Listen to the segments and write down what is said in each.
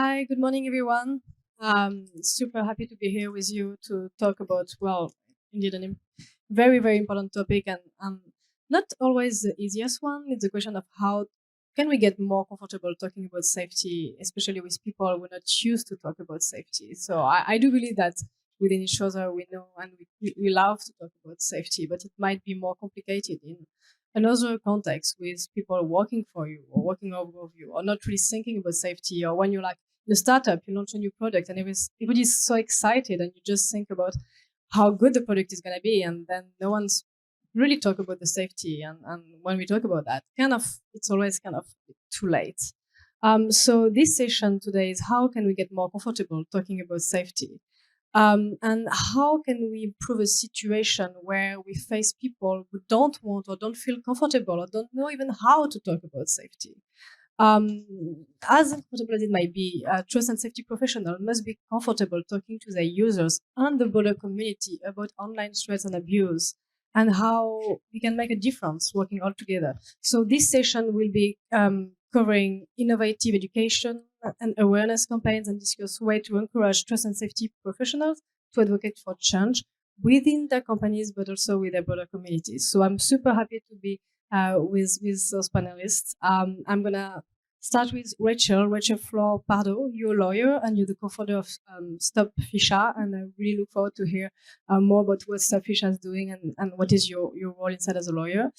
Hi, good morning, everyone. Super happy to be here with you to talk about, well, indeed, very, very important topic and not always the easiest one. It's a question of how can we get more comfortable talking about safety, especially with people who are not used to talk about safety. So I do believe that within each other, we know and we love to talk about safety, but it might be more complicated in another context with people working for you or working over you or not really thinking about safety, or when you're like in a startup, you launch a new product and everybody's so excited and you just think about how good the product is going to be, and then no one's really talk about the safety, and when we talk about that, kind of it's always kind of too late. So this session today is how can we get more comfortable talking about safety, and how can we improve a situation where we face people who don't want or don't feel comfortable or don't know even how to talk about safety. As uncomfortable as it might be, a trust and safety professional must be comfortable talking to their users and the broader community about online threats and abuse, and how we can make a difference working all together. So this session will be covering innovative education and awareness campaigns and discuss ways to encourage trust and safety professionals to advocate for change within their companies, but also with their broader communities. So I'm super happy to be with those panelists. I'm gonna start with Rachel Flor Pardo. You're a lawyer and you're the co-founder of Stop Fisha, and I really look forward to hear more about what Stop Fisha is doing and what is your role inside as a lawyer.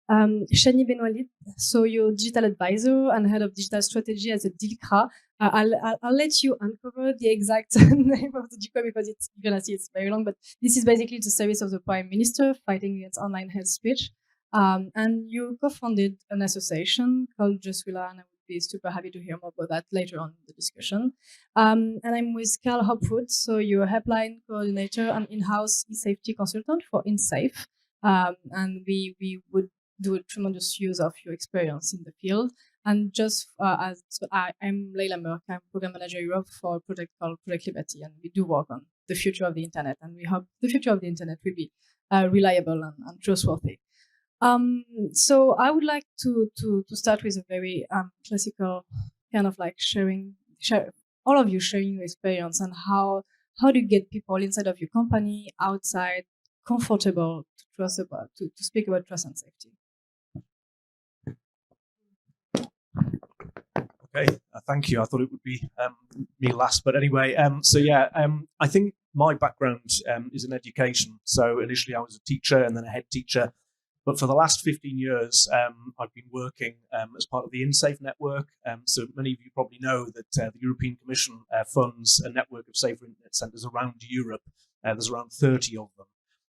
Shani Benwalid, so you're digital advisor and head of digital strategy at the DILCRA. I'll let you uncover the exact name of the DILCRA because you're gonna see it's very long, but this is basically the service of the Prime Minister fighting against online hate speech. And you co-founded an association called Juswila, and I would be super happy to hear more about that later on in the discussion. And I'm with Carl Hopwood, so you're a helpline coordinator and in-house e-safety consultant for INCYBER. And we would do a tremendous use of your experience in the field. And just I'm Leila Merck, I'm Program Manager Europe for a project called Project Liberty, and we do work on the future of the internet, and we hope the future of the internet will be reliable and trustworthy. So I would like to start with a very classical kind of like share all of you sharing your experience and how do you get people inside of your company, outside, comfortable to trust about to speak about trust and safety. Okay, thank you. I thought it would be me last, but anyway, so yeah, I think my background is in education. So initially I was a teacher and then a head teacher. But for the last 15 years, I've been working as part of the INCYBER network. So many of you probably know that the European Commission funds a network of safer internet centres around Europe. There's around 30 of them.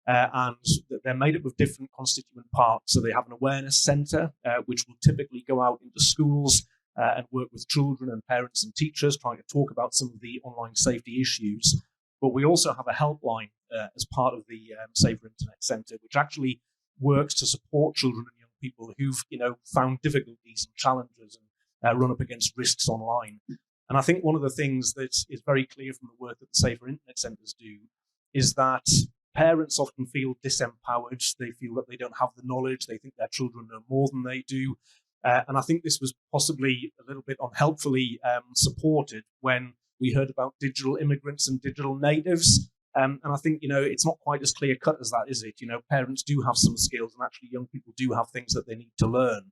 And they're made up of different constituent parts. So they have an awareness centre, which will typically go out into schools and work with children and parents and teachers, trying to talk about some of the online safety issues. But we also have a helpline as part of the Safer Internet Centre, which actually works to support children and young people who've found difficulties and challenges and run up against risks online. And I think one of the things that is very clear from the work that the Safer Internet Centres do is that parents often feel disempowered. They feel that they don't have the knowledge. They think their children know more than they do. And I think this was possibly a little bit unhelpfully supported when we heard about digital immigrants and digital natives. And I think, it's not quite as clear cut as that, is it? Parents do have some skills and actually young people do have things that they need to learn.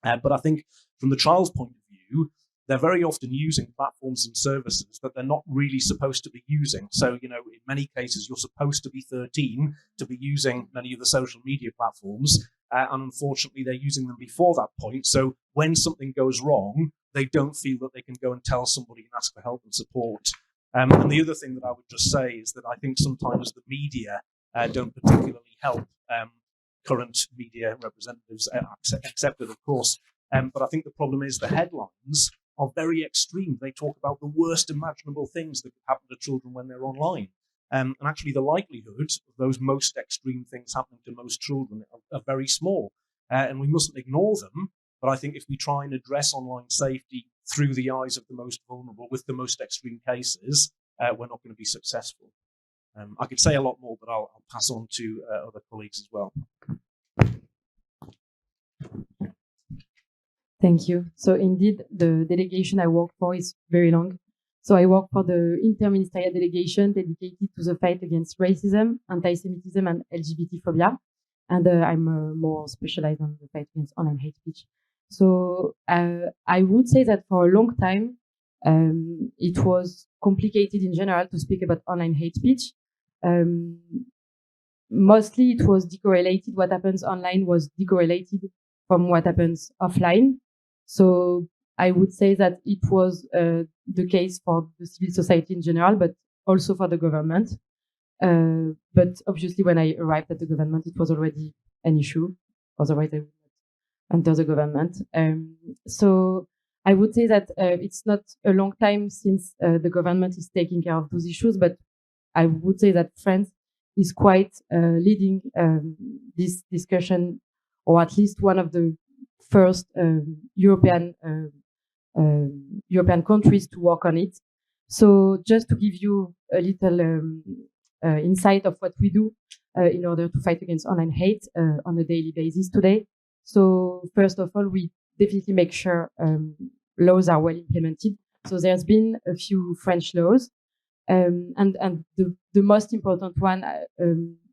But I think from the child's point of view, they're very often using platforms and services that they're not really supposed to be using. So, in many cases, you're supposed to be 13 to be using many of the social media platforms. And unfortunately, they're using them before that point. So when something goes wrong, they don't feel that they can go and tell somebody and ask for help and support. And the other thing that I would just say is that I think sometimes the media don't particularly help current media representatives, accepted, of course. But I think the problem is the headlines are very extreme. They talk about the worst imaginable things that could happen to children when they're online. And actually the likelihood of those most extreme things happening to most children are very small. And we mustn't ignore them. But I think if we try and address online safety through the eyes of the most vulnerable with the most extreme cases, we're not going to be successful. I could say a lot more, but I'll pass on to other colleagues as well. Thank you. So indeed, the delegation I work for is very long. So I work for the interministerial delegation dedicated to the fight against racism, anti-Semitism, and LGBT phobia. And I'm more specialized on the fight against online hate speech. So I would say that for a long time, it was complicated in general to speak about online hate speech. Mostly it was decorrelated. What happens online was decorrelated from what happens offline. So I would say that it was the case for the civil society in general, but also for the government. But obviously, when I arrived at the government, it was already an issue. Otherwise, I would not enter the government. So I would say that it's not a long time since the government is taking care of those issues, but I would say that France is quite leading this discussion, or at least one of the first European countries to work on it. So just to give you a little insight of what we do in order to fight against online hate on a daily basis today. So first of all, we definitely make sure laws are well implemented. So there's been a few French laws, and the most important one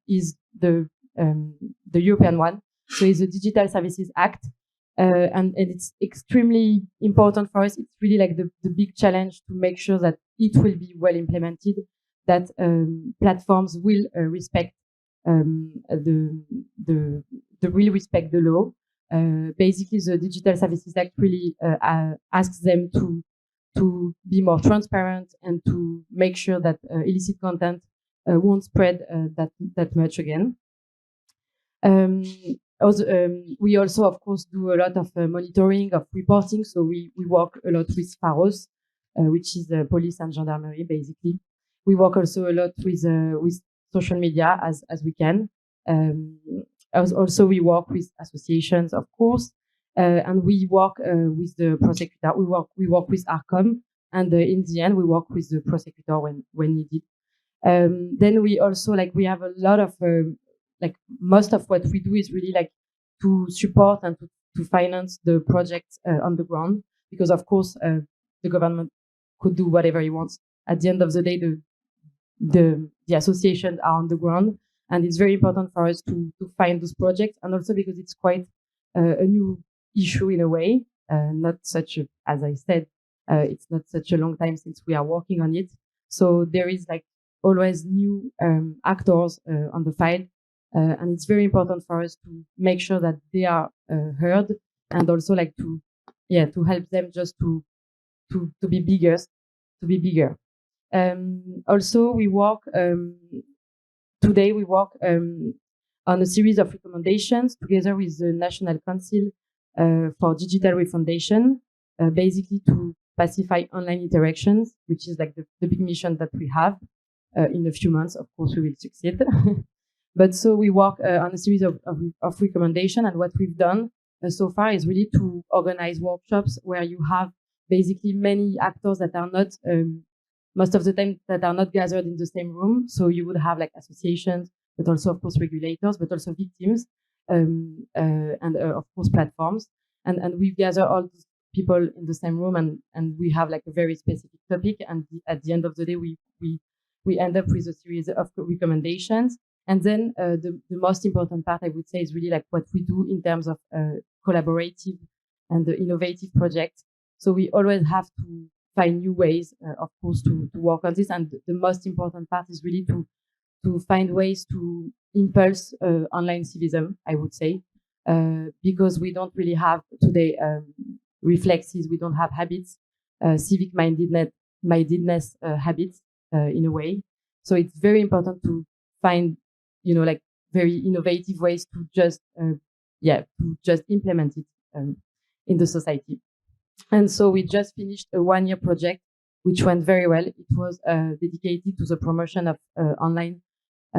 is the European one. So it's the Digital Services Act, and it's extremely important for us. It's really like the big challenge to make sure that it will be well implemented, that platforms will respect will respect the law. Basically, the Digital Services Act really asks them to be more transparent and to make sure that illicit content won't spread that much again. We also, of course, do a lot of monitoring, of reporting. So we work a lot with Pharos, which is police and gendarmerie, basically. We work also a lot with social media as we can. Also, we work with associations, of course, and we work with the prosecutor. We work with ARCOM, and in the end, we work with the prosecutor when needed. Then we also we have a lot of most of what we do is really to support and to finance the projects on the ground, because of course the government could do whatever he wants. At the end of the day, the associations are on the ground, and it's very important for us to find those projects, and also because it's quite a new issue in a way. Not such a, as I said, it's not such a long time since we are working on it. So there is always new actors on the file, and it's very important for us to make sure that they are heard, and also to help them just to be bigger. Also, we work today. We work on a series of recommendations together with the National Council for Digital Refundation, basically to pacify online interactions, which is the big mission that we have. In a few months, of course, we will succeed. But so we work on a series of recommendations, and what we've done so far is really to organize workshops where you have basically many actors that are not, most of the time, that are not gathered in the same room. So you would have associations, but also, of course, regulators, but also victims, and of course, platforms. And we gather all these people in the same room, and we have a very specific topic. And at the end of the day, we end up with a series of recommendations. And then the most important part, I would say, is really what we do in terms of collaborative and innovative projects. So we always have to find new ways, of course, to work on this. And the most important part is really to find ways to impulse online civism, I would say, because we don't really have today reflexes, we don't have habits, civic mindedness habits in a way. So it's very important to find very innovative ways to just implement it in the society. And so we just finished a 1-year project which went very well. It was dedicated to the promotion of online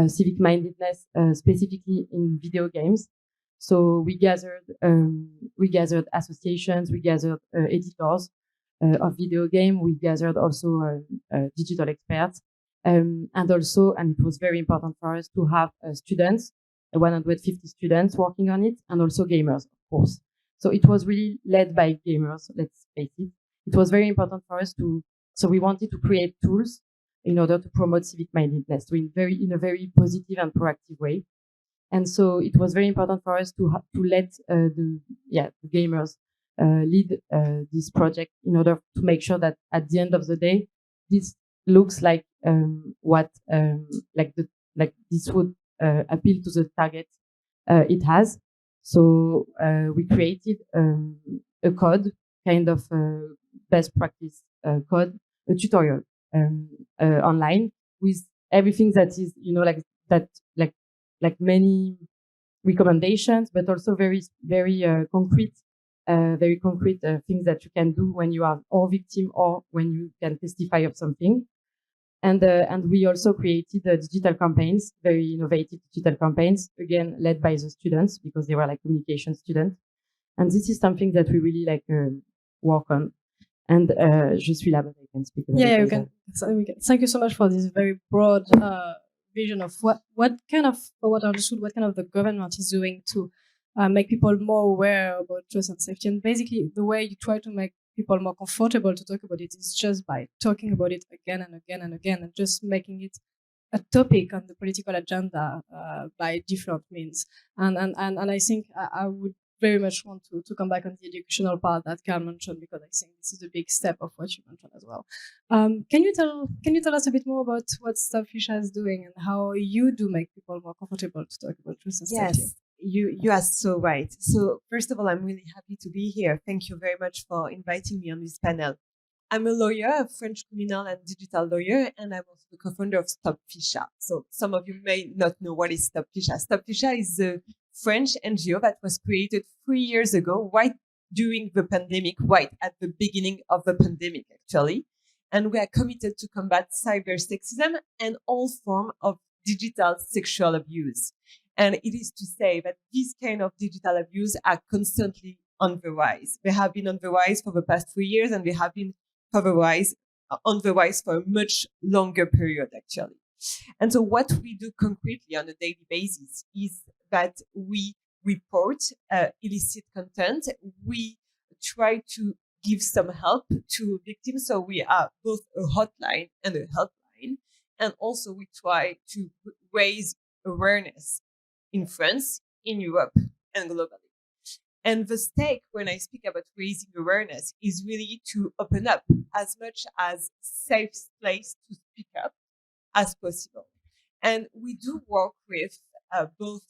civic mindedness, specifically in video games. So we gathered associations, we gathered editors of video game, we gathered also digital experts. And it was very important for us to have students, 150 students working on it, and also gamers, of course. So it was really led by gamers, let's face it. It was very important for us to So we wanted to create tools in order to promote civic mindedness in a very positive and proactive way. And so it was very important for us to let the gamers lead this project in order to make sure that at the end of the day, this looks like this would appeal to the target it has. So we created a code, kind of best practice code, a tutorial online with everything that is, like many recommendations, but also very concrete things that you can do when you are or victim or when you can testify of something. And we also created digital campaigns, very innovative digital campaigns, again led by the students because they were like communication students. And this is something that we really work on. And je suis là, but I can speak about it. Yeah, we can. Thank you so much for this very broad vision of what kind of the government is doing to make people more aware about trust and safety. And basically, the way you try to make people more comfortable to talk about it is just by talking about it again and again and again, and just making it a topic on the political agenda by different means. And I think I would very much want to come back on the educational part that Carl mentioned, because I think this is a big step of what you mentioned as well. Can you tell us a bit more about what Stop Fisha is doing and how you do make people more comfortable to talk about trust and safety? Yes, you are so right. So first of all, I'm really happy to be here. Thank you very much for inviting me on this panel. I'm a lawyer, a French criminal and digital lawyer, and I'm also the co-founder of Stop Fisha. So some of you may not know what is Stop Fisha. Stop Fisha is a French NGO that was created 3 years ago, right during the pandemic, right at the beginning of the pandemic, actually. And we are committed to combat cyber sexism and all forms of digital sexual abuse. And it is to say that these kind of digital abuse are constantly on the rise. They have been on the rise for the past 3 years, and they have been on the rise for a much longer period, actually. And so what we do concretely on a daily basis is that we report illicit content. We try to give some help to victims. So we are both a hotline and a helpline. And also we try to raise awareness in France, in Europe, and globally. And the stake when I speak about raising awareness is really to open up as much as safe place to speak up as possible. And we do work with both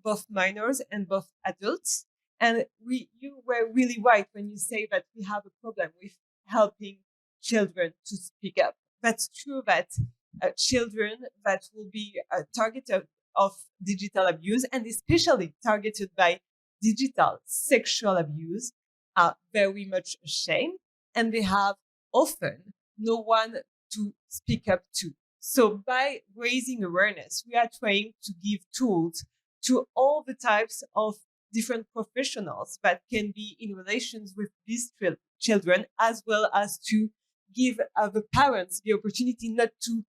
both minors and both adults. And you were really right when you say that we have a problem with helping children to speak up. That's true that children that will be targeted of digital abuse, and especially targeted by digital sexual abuse, are very much ashamed, and they have often no one to speak up to. So by raising awareness, we are trying to give tools to all the types of different professionals that can be in relations with these children, as well as to give the parents the opportunity not to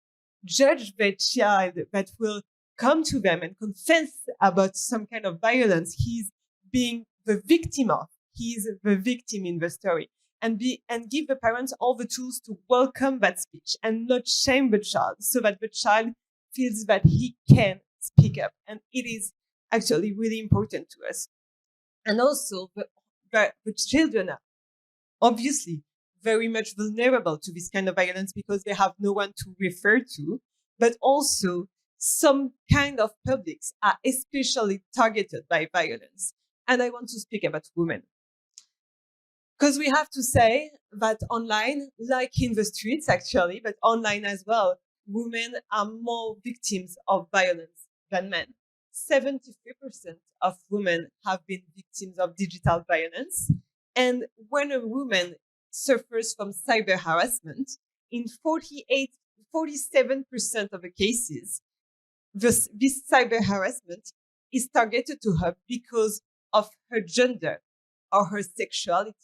judge the child that will come to them and confess about some kind of violence he's being the victim of. He's the victim in the story. And give the parents all the tools to welcome that speech and not shame the child, so that the child feels that he can speak up. And it is actually really important to us. And also the children are obviously very much vulnerable to this kind of violence because they have no one to refer to, but also some kind of publics are especially targeted by violence. And I want to speak about women. Because we have to say that online, like in the streets actually, but online as well, women are more victims of violence than men. 73% of women have been victims of digital violence. And when a woman suffers from cyber harassment, in 47% of the cases, this cyber harassment is targeted to her because of her gender or her sexuality.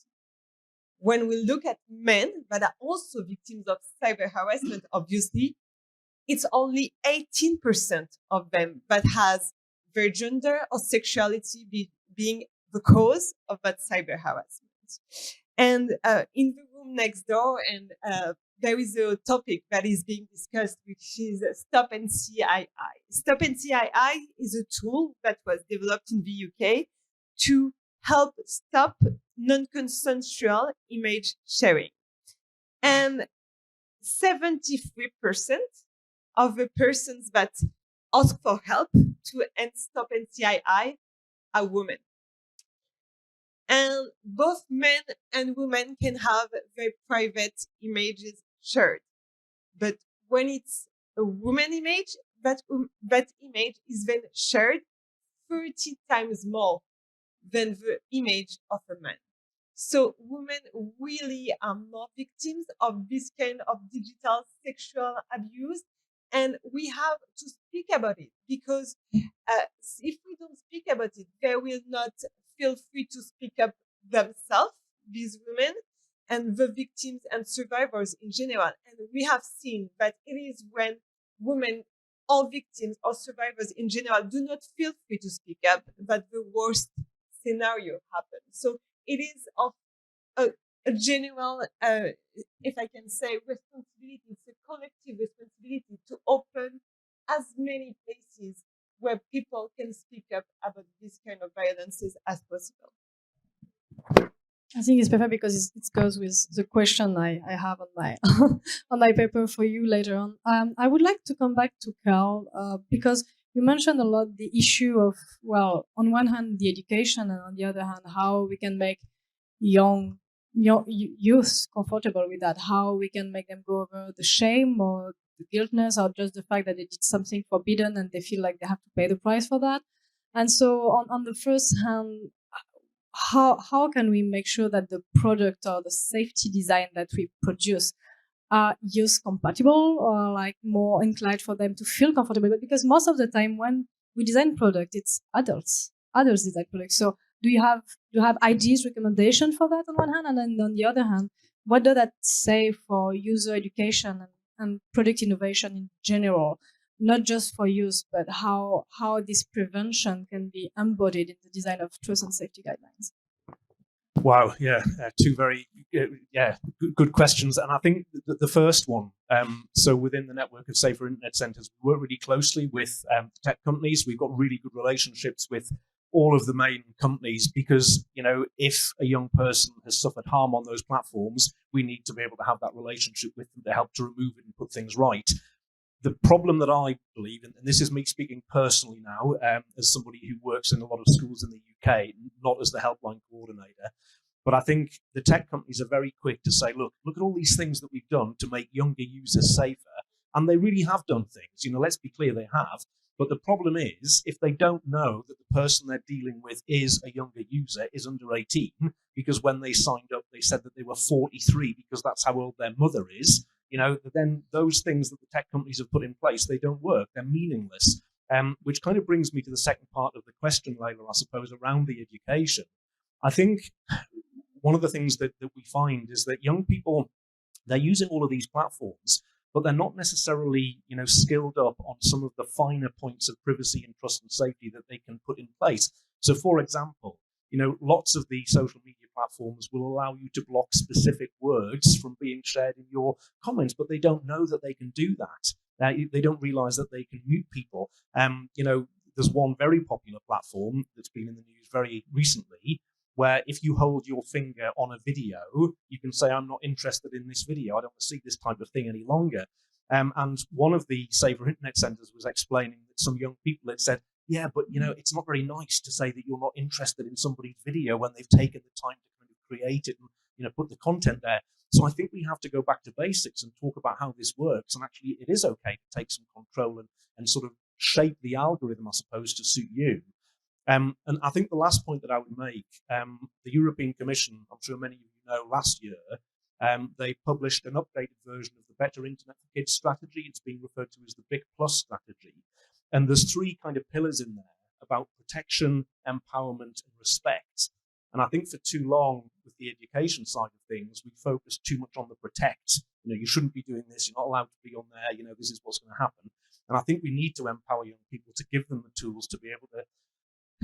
When we look at men that are also victims of cyber harassment, obviously, it's only 18% of them that has their gender or sexuality being the cause of that cyber harassment. And in the room next door, and there is a topic that is being discussed, which is Stop NCII. Stop NCII is a tool that was developed in the UK to help stop non-consensual image sharing. And 73% of the persons that ask for help to end Stop NCII are women. And both men and women can have their private images shared. But when it's a woman image, that image is then shared 30 times more than the image of a man. So women really are more victims of this kind of digital sexual abuse. And we have to speak about it, because if we don't speak about it, they will not feel free to speak up themselves, these women, and the victims and survivors in general. And we have seen that it is when women or victims or survivors in general do not feel free to speak up that the worst scenario happens. So it is of a general, if I can say, responsibility. It's a collective responsibility to open as many places where people can speak up about this kind of violences as possible. I think it's perfect because it goes with the question I have on my on my paper for you later on. I would like to come back to Carl because you mentioned a lot the issue of, well, on one hand the education, and on the other hand how we can make young youth comfortable with that, how we can make them go over the shame or the guiltness or just the fact that they did something forbidden and they feel like they have to pay the price for that. And so on the first hand, how can we make sure that the product or the safety design that we produce are youth compatible, or like more inclined for them to feel comfortable? But because most of the time when we design product, it's adults design products. So do you have ideas, recommendation for that on one hand, and then on the other hand, what does that say for user education and product innovation in general, not just for youth, but how this prevention can be embodied in the design of trust and safety guidelines? Wow, yeah, two very good questions. And I think the first one, so within the network of safer internet centers, we work really closely with tech companies. We've got really good relationships with all of the main companies, because, you know, if a young person has suffered harm on those platforms, we need to be able to have that relationship with them to help to remove it and put things right. The problem that I believe, and this is me speaking personally now, as somebody who works in a lot of schools in the UK, not as the helpline coordinator, but I think the tech companies are very quick to say, look at all these things that we've done to make younger users safer. And they really have done things. You know, let's be clear, they have. But the problem is, if they don't know that the person they're dealing with is a younger user, is under 18, because when they signed up, they said that they were 43 because that's how old their mother is, you know, then those things that the tech companies have put in place, they don't work. They're meaningless. Which kind of brings me to the second part of the question, Layla, I suppose, around the education. I think one of the things that we find is that young people, they're using all of these platforms, but they're not necessarily, you know, skilled up on some of the finer points of privacy and trust and safety that they can put in place. So, for example, you know, lots of the social media platforms will allow you to block specific words from being shared in your comments, but they don't know that they can do that. They don't realize that they can mute people. You know, there's one very popular platform that's been in the news very recently, where if you hold your finger on a video, you can say, I'm not interested in this video. I don't want to see this type of thing any longer. And one of the safer internet centers was explaining that some young people had said, yeah, but, you know, it's not very nice to say that you're not interested in somebody's video when they've taken the time to kind of create it and, you know, put the content there. So I think we have to go back to basics and talk about how this works. And actually, it is okay to take some control and sort of shape the algorithm, I suppose, to suit you. And I think the last point that I would make, the European Commission, I'm sure many of you know, last year, they published an updated version of the Better Internet for Kids strategy. It's being referred to as the Big Plus strategy. And there's three kind of pillars in there about protection, empowerment, and respect. And I think for too long, with the education side of things, we focus too much on the protect. You know, you shouldn't be doing this. You're not allowed to be on there. You know, this is what's going to happen. And I think we need to empower young people to give them the tools to be able to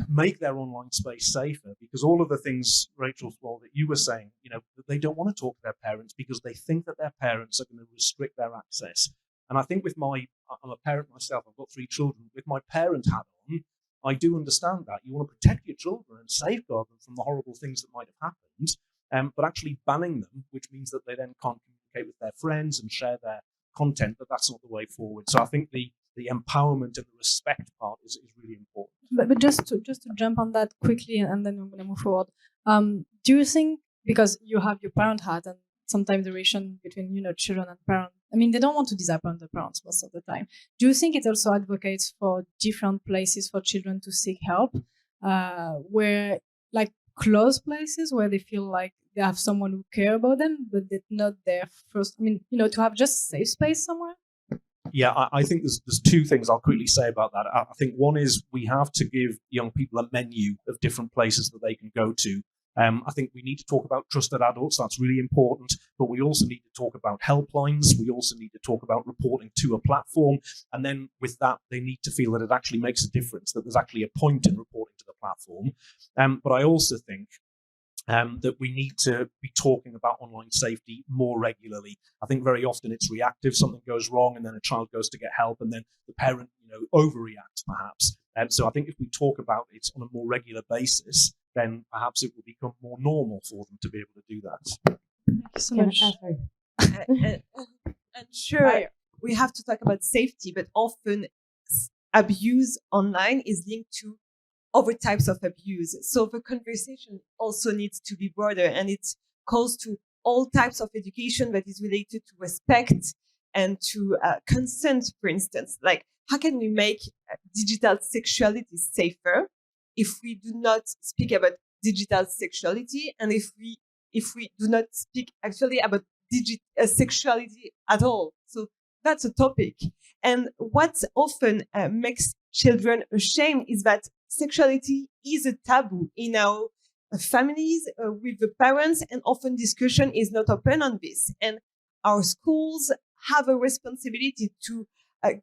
make their online space safer, because all of the things, Rachel, well, that you were saying, that they don't want to talk to their parents because they think that their parents are going to restrict their access. And I think I'm a parent myself, I've got 3 children, with my parent hat on, I do understand that. You want to protect your children and safeguard them from the horrible things that might have happened, but actually banning them, which means that they then can't communicate with their friends and share their content, that's not the way forward. So I think the empowerment and the respect part is really important. But just to jump on that quickly, and then I'm going to move forward. Do you think, because you have your parent hat, and sometimes the relation between children and parents, I mean, they don't want to disappoint the parents most of the time. Do you think it also advocates for different places for children to seek help, where like close places where they feel like they have someone who care about them, but they're not their first? I mean, to have just safe space somewhere. Yeah, I think there's 2 things I'll quickly say about that. I think one is we have to give young people a menu of different places that they can go to. I think we need to talk about trusted adults. That's really important. But we also need to talk about helplines. We also need to talk about reporting to a platform. And then with that, they need to feel that it actually makes a difference, that there's actually a point in reporting to the platform. But I also think that we need to be talking about online safety more regularly. I think very often it's reactive. Something goes wrong and then a child goes to get help and then the parent, overreacts perhaps. So I think if we talk about it on a more regular basis, then perhaps it will become more normal for them to be able to do that. Thank you so much. And sure, we have to talk about safety, but often abuse online is linked to other types of abuse. So the conversation also needs to be broader, and it calls to all types of education that is related to respect and to consent, for instance. Like, how can we make digital sexuality safer if we do not speak about digital sexuality, and if we do not speak actually about sexuality at all? So that's a topic. And what often makes children ashamed is that sexuality is a taboo in our families with the parents, and often discussion is not open on this. And our schools have a responsibility to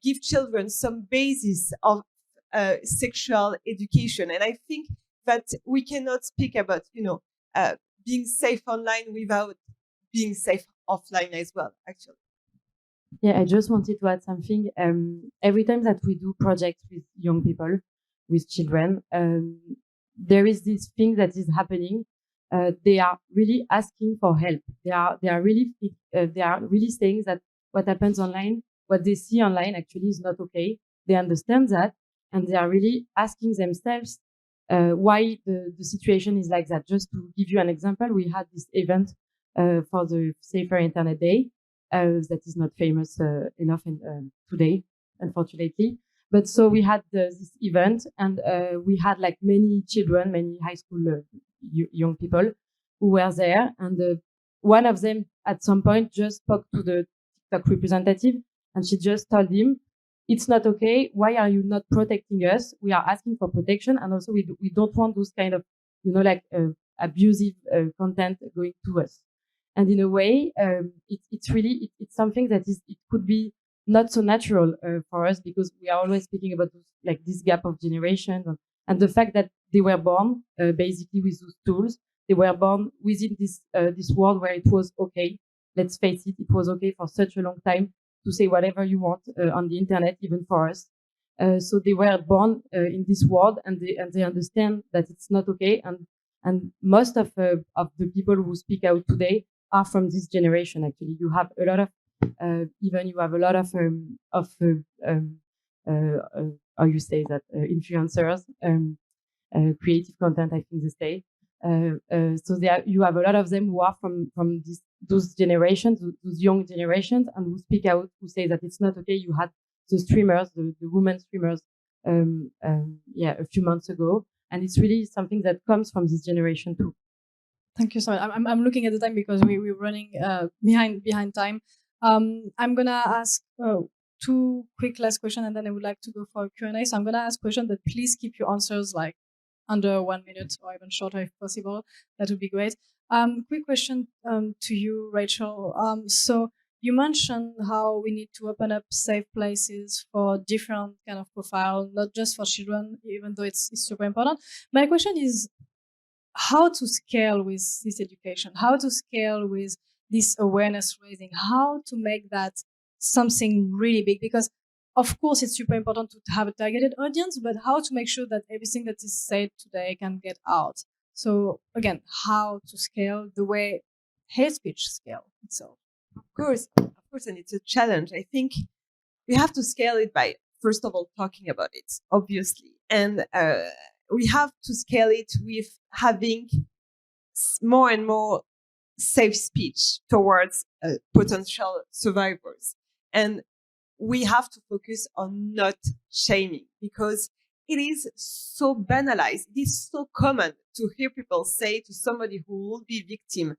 give children some basis of sexual education. And I think that we cannot speak about, being safe online without being safe offline as well, actually. Yeah, I just wanted to add something. Every time that we do projects with young people, with children, there is this thing that is happening. They are really asking for help. They are really saying that what happens online, what they see online actually is not okay. They understand that, and they are really asking themselves why the situation is like that. Just to give you an example, we had this event for the Safer Internet Day that is not famous enough today, unfortunately. But so we had this event, and we had like many children, many high school young people who were there. And one of them at some point just spoke to the TikTok representative, and she just told him, "It's not okay. Why are you not protecting us? We are asking for protection, and also we don't want those kind of, abusive content going to us." And in a way, it's something that it could be not so natural for us, because we are always speaking about this gap of generations, and the fact that they were born basically with those tools. They were born within this world where it was okay. Let's face it, it was okay for such a long time to say whatever you want on the internet, even for us. So they were born in this world, and they understand that it's not okay. And most of the people who speak out today are from this generation. Actually, you have a lot of how you say that, influencers, creative content, I think they say. So you have a lot of them who are from those generations, those young generations, and who speak out, who say that it's not okay. You had the streamers, the women streamers, a few months ago, and it's really something that comes from this generation too. Thank you so much. I'm looking at the time because we're running behind time. I'm gonna ask 2 quick last questions, and then I would like to go for a Q&A. So I'm gonna ask questions, but please keep your answers like under 1 minute or even shorter if possible. That would be great. Quick question to you, Rachel. So you mentioned how we need to open up safe places for different kind of profile, not just for children, even though it's super important. My question is how to scale with this education, how to scale with this awareness raising, how to make that something really big, because of course it's super important to have a targeted audience, but how to make sure that everything that is said today can get out. So again, how to scale the way hate speech scale itself. Of course, and it's a challenge. I think we have to scale it by, first of all, talking about it, obviously. And we have to scale it with having more and more safe speech towards potential survivors. And we have to focus on not shaming, because it is so banalized. It is so common to hear people say to somebody who will be victim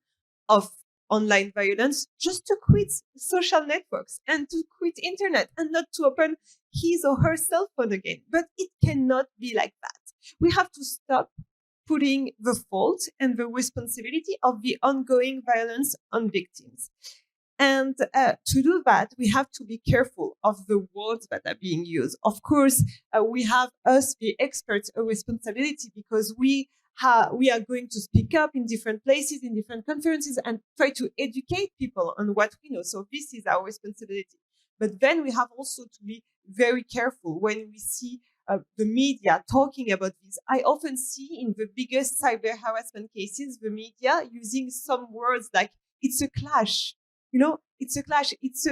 of online violence just to quit social networks and to quit internet and not to open his or her cell phone again. But it cannot be like that. We have to stop putting the fault and the responsibility of the ongoing violence on victims. And to do that, we have to be careful of the words that are being used. Of course, we have us, the experts, a responsibility, because we are going to speak up in different places, in different conferences, and try to educate people on what we know. So this is our responsibility. But then we have also to be very careful when we see the media talking about this. I often see in the biggest cyber harassment cases, the media using some words like, it's a clash. It's a clash. It's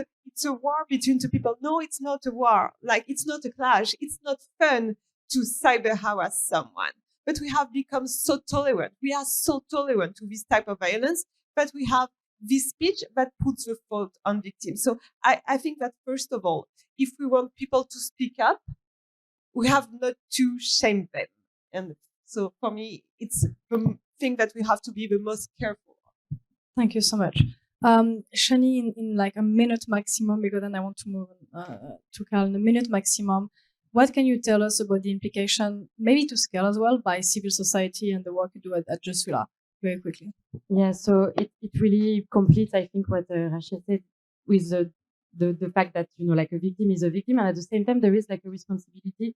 a war between two people. No, it's not a war. Like, it's not a clash. It's not fun to cyber harass someone. But we have become so tolerant. We are so tolerant to this type of violence, but we have this speech that puts the fault on victims. So I think that, first of all, if we want people to speak up, we have not to shame them. And so for me, it's the thing that we have to be the most careful of. Thank you so much. Shani, in like a minute maximum, because then I want to move to Carl in a minute maximum. What can you tell us about the implication, maybe to scale as well, by civil society and the work you do at Jusula, very quickly? Yeah, so it really completes, I think, what Rachel said with the fact that, like, a victim is a victim, and at the same time, there is like a responsibility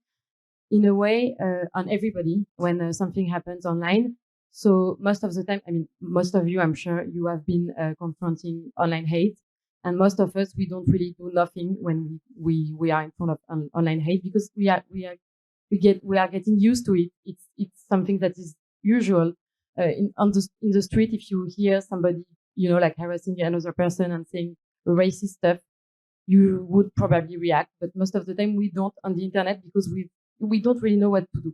in a way on everybody when something happens online. So most of the time, I mean, most of you, I'm sure you have been confronting online hate, and most of us, we don't really do nothing when we are in front of online hate, because we are getting used to it. It's something that is usual in the street. If you hear somebody, like, harassing another person and saying racist stuff, you would probably react. But most of the time, we don't on the internet, because we don't really know what to do.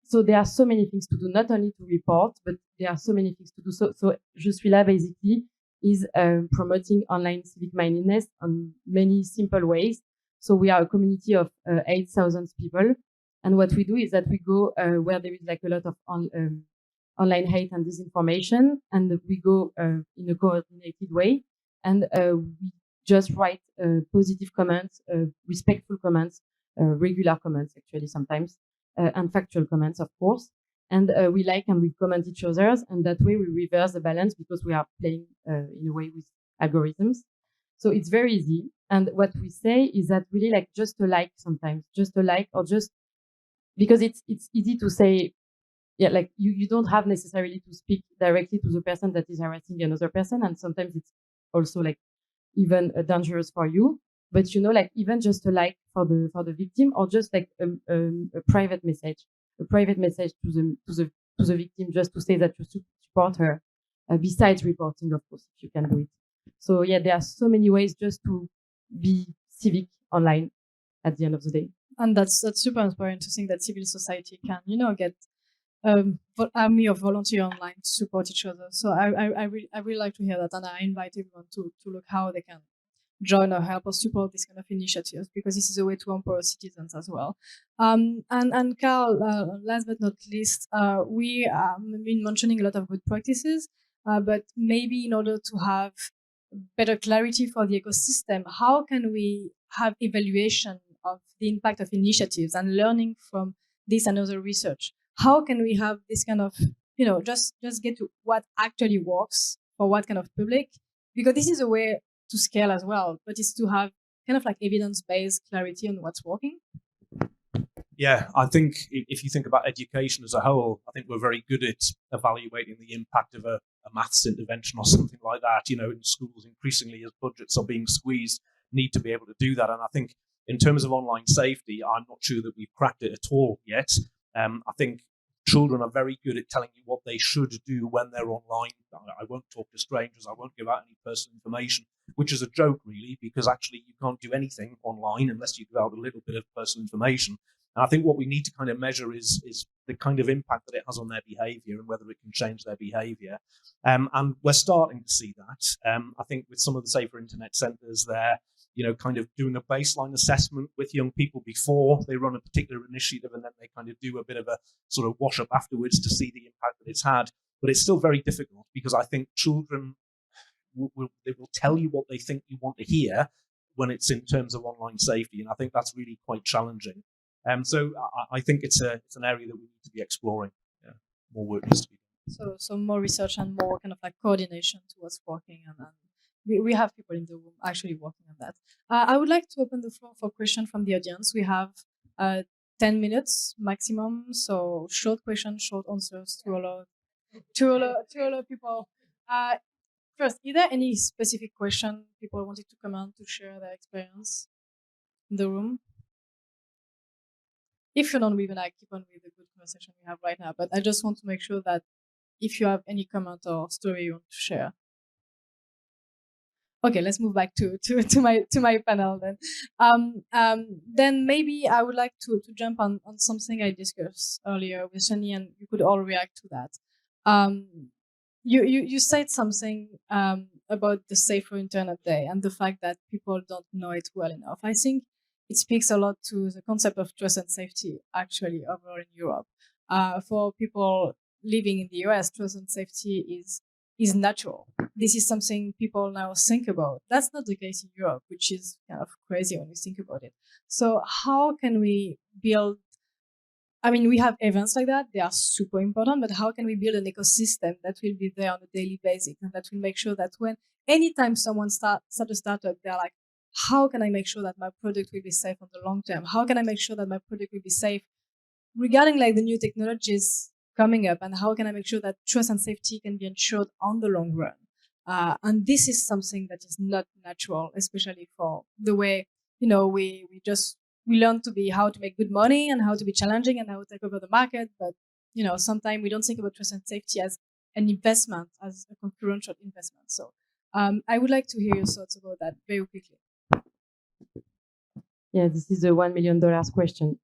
So there are so many things to do, not only to report, but there are so many things to do. So Je suis là basically is promoting online civic mindedness on many simple ways. So we are a community of 8,000 people. And what we do is that we go where there is like a lot of online hate and disinformation, and we go in a coordinated way. And we just write positive comments, respectful comments, regular comments, actually, sometimes, and factual comments, of course. And we like and we comment each other's, and that way we reverse the balance, because we are playing in a way with algorithms. So it's very easy. And what we say is that really, like, just a like sometimes, just a like, or just because it's easy to say, yeah, like you don't have necessarily to speak directly to the person that is harassing another person. And sometimes it's also like even dangerous for you. But like, even just a like for the victim, or just like a private message to the victim, just to say that you support her, besides reporting, of course, if you can do it. So yeah, there are so many ways just to be civic online at the end of the day. And that's super inspiring to think that civil society can, get army of volunteer online to support each other. So I really like to hear that, and I invite everyone to look how they can join or help or support this kind of initiatives, because this is a way to empower citizens as well. And Carl, last but not least, we have been mentioning a lot of good practices, but maybe in order to have better clarity for the ecosystem, how can we have evaluation of the impact of initiatives and learning from this and other research? How can we have this kind of, just get to what actually works for what kind of public? Because this is a way to scale as well, but it's to have kind of like evidence-based clarity on what's working. Yeah, I think if you think about education as a whole, I think we're very good at evaluating the impact of a maths intervention or something like that. You know, in schools, increasingly as budgets are being squeezed, need to be able to do that. And I think in terms of online safety, I'm not sure that we've cracked it at all yet. I think children are very good at telling you what they should do when they're online. I won't talk to strangers. I won't give out any personal information, which is a joke, really, because actually you can't do anything online unless you give out a little bit of personal information. And I think what we need to kind of measure is the kind of impact that it has on their behavior and whether it can change their behavior. And we're starting to see that. I think with some of the Safer Internet centres, they're kind of doing a baseline assessment with young people before they run a particular initiative, and then they kind of do a bit of a sort of wash up afterwards to see the impact that it's had. But it's still very difficult because I think children they will tell you what they think you want to hear when it's in terms of online safety, and I think that's really quite challenging. So I think it's an area that we need to be exploring. Yeah, more work needs to be done. So more research and more kind of like coordination to what's working, and we have people in the room actually working on that. I would like to open the floor for questions from the audience. We have 10 minutes maximum, so short questions, short answers to allow people. First, is there any specific question people wanted to comment to share their experience in the room? If you don't, we're gonna keep on with the good conversation we have right now. But I just want to make sure that if you have any comment or story you want to share. Okay, let's move back to my panel then. Then maybe I would like to jump on something I discussed earlier with Shani, and you could all react to that. You said something about the Safer Internet Day and the fact that people don't know it well enough. I think it speaks a lot to the concept of trust and safety actually over in Europe. For people living in the US, trust and safety is natural. This is something people now think about. That's not the case in Europe, which is kind of crazy when you think about it. So how can we build, I mean, we have events like that, they are super important, but how can we build an ecosystem that will be there on a daily basis and that will make sure that anytime someone start a startup, they're like, how can I make sure that my product will be safe on the long term? How can I make sure that my product will be safe regarding like the new technologies coming up, and how can I make sure that trust and safety can be ensured on the long run? And this is something that is not natural, especially for the way, we learn to be how to make good money and how to be challenging and how to take over the market. But, sometimes we don't think about trust and safety as an investment, as a concurrential investment. So I would like to hear your thoughts about that very quickly. Yeah, this is a $1 million question.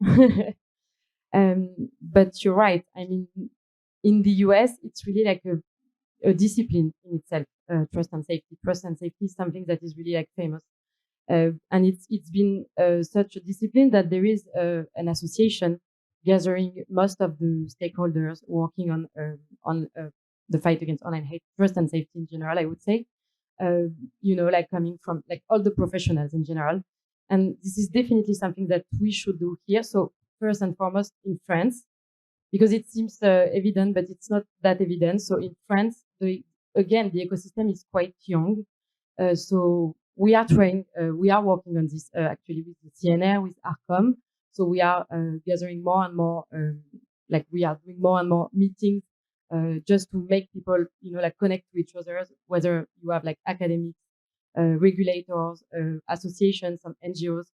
But you're right. I mean, in the US, it's really like a discipline in itself, trust and safety. Trust and safety is something that is really like famous. And it's been such a discipline that there is an association gathering most of the stakeholders working on the fight against online hate, trust and safety in general, I would say, like coming from like all the professionals in general. And this is definitely something that we should do here. So first and foremost in France, because it seems evident, but it's not that evident. So in France, the ecosystem is quite young. So we are we are working on this actually with the CNR, with ARCOM. So we are gathering more and more, we are doing more and more meetings just to make people, connect to each other, whether you have like academics, regulators, associations, some NGOs.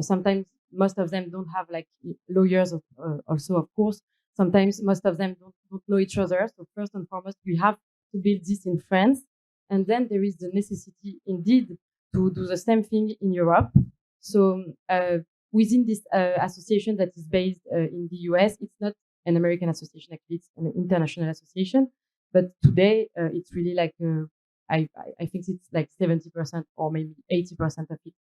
Sometimes most of them don't have like lawyers also, of course. Sometimes most of them don't know each other. So first and foremost, we have to build this in France. And then there is the necessity indeed to do the same thing in Europe. So within this association that is based in the US, it's not an American association, actually it's an international association. But today it's really like, I think it's like 70% or maybe 80% of it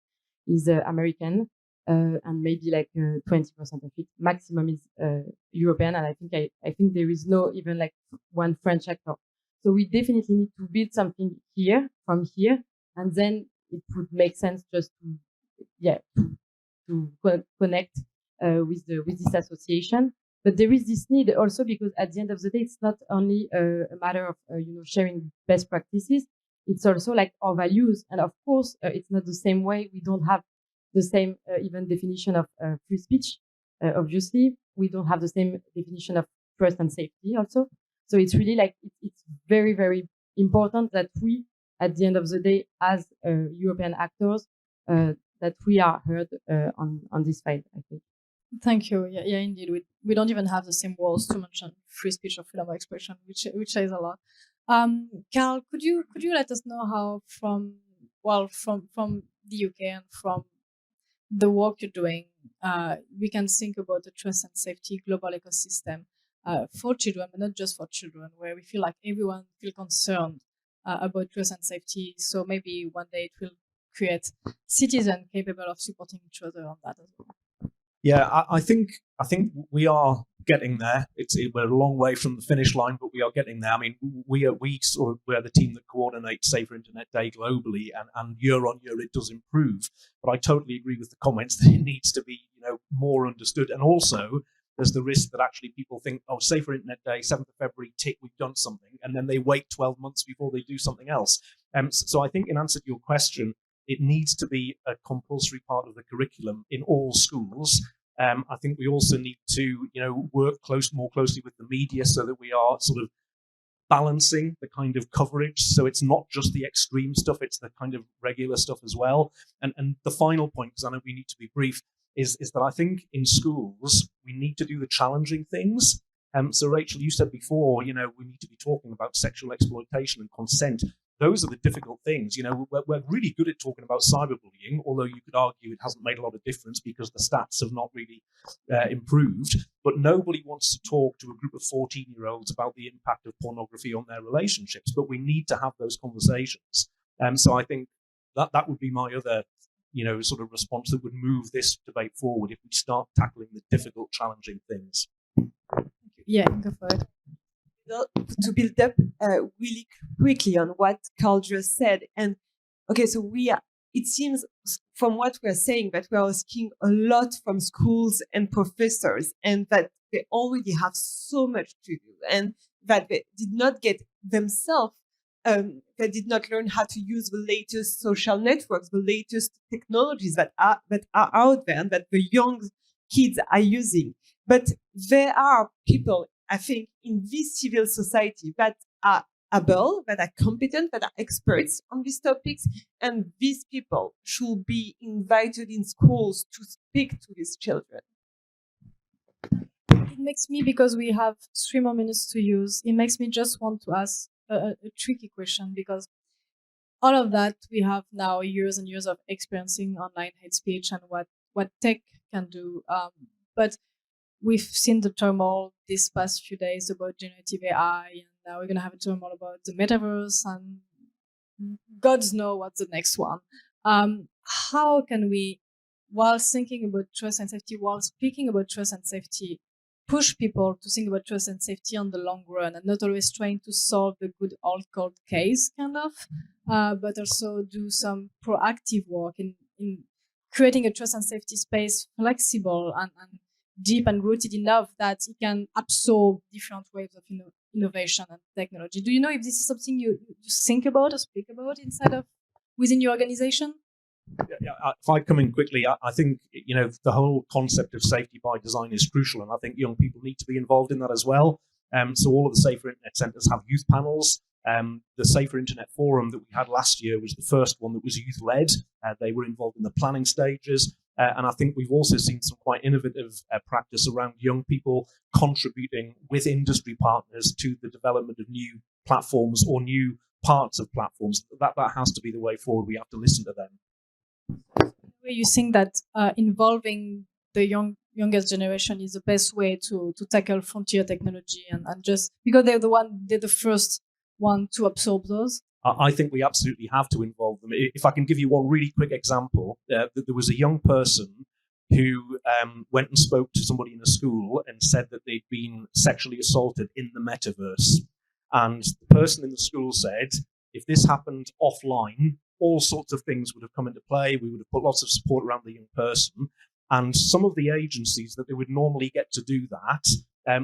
is American. And maybe like 20% of it maximum is European. And I think there is no even like one French actor. So we definitely need to build something from here, and then it would make sense just to connect with this association. But there is this need also because at the end of the day, it's not only a matter of sharing best practices. it's also like our values. And of course, it's not the same way. We don't have the same even definition of free speech. Obviously, we don't have the same definition of trust and safety also. So it's really like it's very, very important that we, at the end of the day, as European actors, that we are heard on this fight, I think. Thank you. Yeah, indeed. We don't even have the same walls to mention free speech or freedom of expression, which says a lot. Carl, could you let us know how from the UK and from the work you're doing, we can think about the trust and safety global ecosystem for children, but not just for children, where we feel like everyone feel concerned about trust and safety. So maybe one day it will create citizens capable of supporting each other on that as well. Yeah, I think we are getting there. We're a long way from the finish line, but we are getting there. I mean, we're the team that coordinates Safer Internet Day globally, and year on year it does improve. But I totally agree with the comments that it needs to be, more understood. And also, there's the risk that actually people think, oh, Safer Internet Day, 7th of February, tick, we've done something, and then they wait 12 months before they do something else. So I think in answer to your question, it needs to be a compulsory part of the curriculum in all schools. I think we also need to, work more closely with the media so that we are sort of balancing the kind of coverage. So it's not just the extreme stuff, it's the kind of regular stuff as well. And the final point, because I know we need to be brief, is that I think in schools, we need to do the challenging things. So Rachel, you said before, we need to be talking about sexual exploitation and consent. Those are the difficult things. We're really good at talking about cyberbullying, although you could argue it hasn't made a lot of difference because the stats have not really improved. But nobody wants to talk to a group of 14-year-olds about the impact of pornography on their relationships. But we need to have those conversations. So I think that would be my other, sort of response that would move this debate forward if we start tackling the difficult, challenging things. Yeah, go for it. To build up really quickly on what Carl just said. And okay, so it seems from what we're saying that we're asking a lot from schools and professors, and that they already have so much to do, and that they did not get themselves, they did not learn how to use the latest social networks, the latest technologies that are out there and that the young kids are using. But there are people, I think, in this civil society that are able, that are competent, that are experts on these topics, and these people should be invited in schools to speak to these children. It makes me, because we have 3 more minutes to use, it makes me just want to ask a tricky question, because all of that, we have now years and years of experiencing online hate speech and what tech can do. But we've seen the turmoil this past few days about generative AI, and now we're going to have a turmoil about the metaverse, and gods know what's the next one. How can we, while thinking about trust and safety, while speaking about trust and safety, push people to think about trust and safety on the long run, and not always trying to solve the good old cold case, kind of, but also do some proactive work in creating a trust and safety space flexible and deep and rooted enough that it can absorb different waves of innovation and technology. Do you know if this is something you think about or speak about within your organization? Yeah, if I come in quickly, I think the whole concept of safety by design is crucial, and I think young people need to be involved in that as well. So all of the Safer Internet centres have youth panels. The Safer Internet Forum that we had last year was the first one that was youth-led. They were involved in the planning stages. And I think we've also seen some quite innovative practice around young people contributing with industry partners to the development of new platforms or new parts of platforms. That has to be the way forward. We have to listen to them. You think that involving the youngest generation is the best way to tackle frontier technology, and just because they're the first one to absorb those? I think we absolutely have to involve them. If I can give you one really quick example, there was a young person who went and spoke to somebody in a school and said that they'd been sexually assaulted in the metaverse. And the person in the school said, if this happened offline, all sorts of things would have come into play. We would have put lots of support around the young person. And some of the agencies that they would normally get to do that,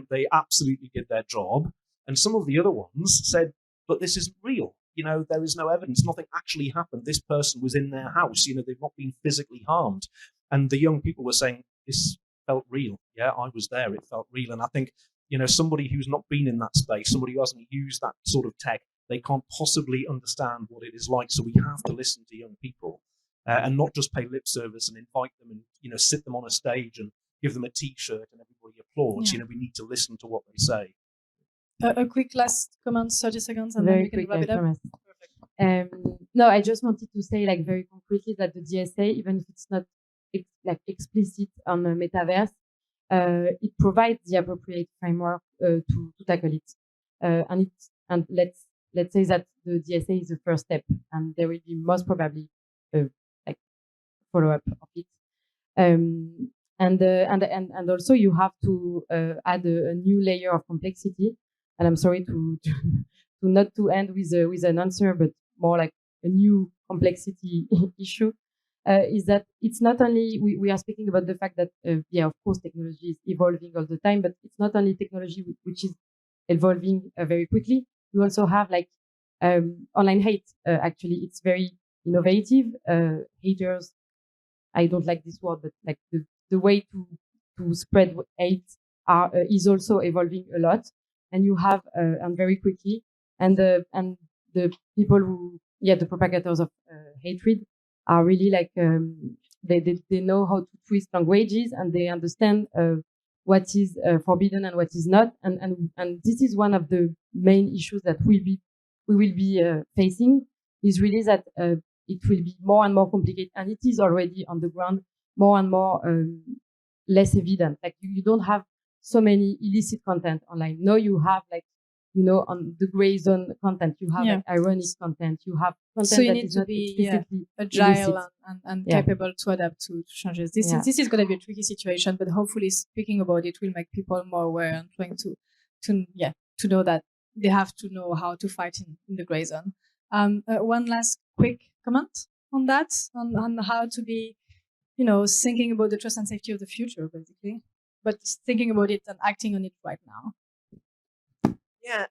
they absolutely did their job. And some of the other ones said, but this isn't real. there is no evidence. Nothing actually happened. This person was in their house. They've not been physically harmed. And the young people were saying, this felt real. Yeah, I was there. It felt real. And I think, somebody who's not been in that space, somebody who hasn't used that sort of tech, they can't possibly understand what it is like. So we have to listen to young people and not just pay lip service and invite them and, sit them on a stage and give them a T-shirt and everybody applauds. Yeah. We need to listen to what they say. A quick last comment, 30 seconds, and Very then we can quick, wrap it up. Perfect. No, I just wanted to say very concretely that the DSA, even if it's not explicit on the metaverse, it provides the appropriate framework to tackle it. And let's say that the DSA is the first step, and there will be most probably follow up of it. And also you have to add a new layer of complexity. And I'm sorry to not to end with an answer, but more like a new complexity issue. Is that it's not only we are speaking about the fact that of course technology is evolving all the time, but it's not only technology which is evolving very quickly. You also have online hate. Actually, it's very innovative. Haters, I don't like this word, but the way to spread hate is also evolving a lot, and you have and very quickly, and the people who the propagators of hatred are really they know how to twist languages, and they understand what is forbidden and what is not, and this is one of the main issues that we will be facing, is really that it will be more and more complicated, and it is already on the ground more and more less evident. You don't have so many illicit content online. No, you have on the gray zone content, you have ironic content, you have content so you that need is to not be agile and capable to adapt to changes. This is going to be a tricky situation, but hopefully speaking about it will make people more aware and trying to know that they have to know how to fight in the gray zone. One last quick comment on that, on how to be, thinking about the trust and safety of the future, basically, but thinking about it and acting on it right now. Yeah,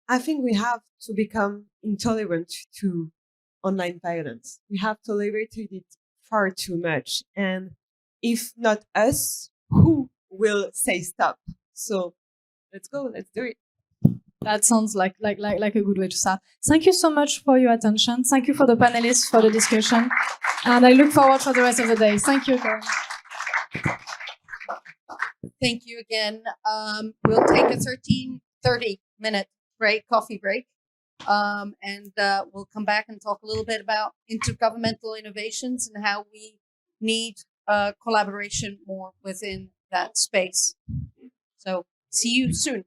I think we have to become intolerant to online violence. We have tolerated it far too much. And if not us, who will say stop? So let's go, let's do it. That sounds like a good way to start. Thank you so much for your attention. Thank you for the panelists for the discussion. And I look forward for the rest of the day. Thank you, Karen. Thank you again. We'll take a 30-minute break, coffee break. And we'll come back and talk a little bit about intergovernmental innovations and how we need collaboration more within that space. So see you soon.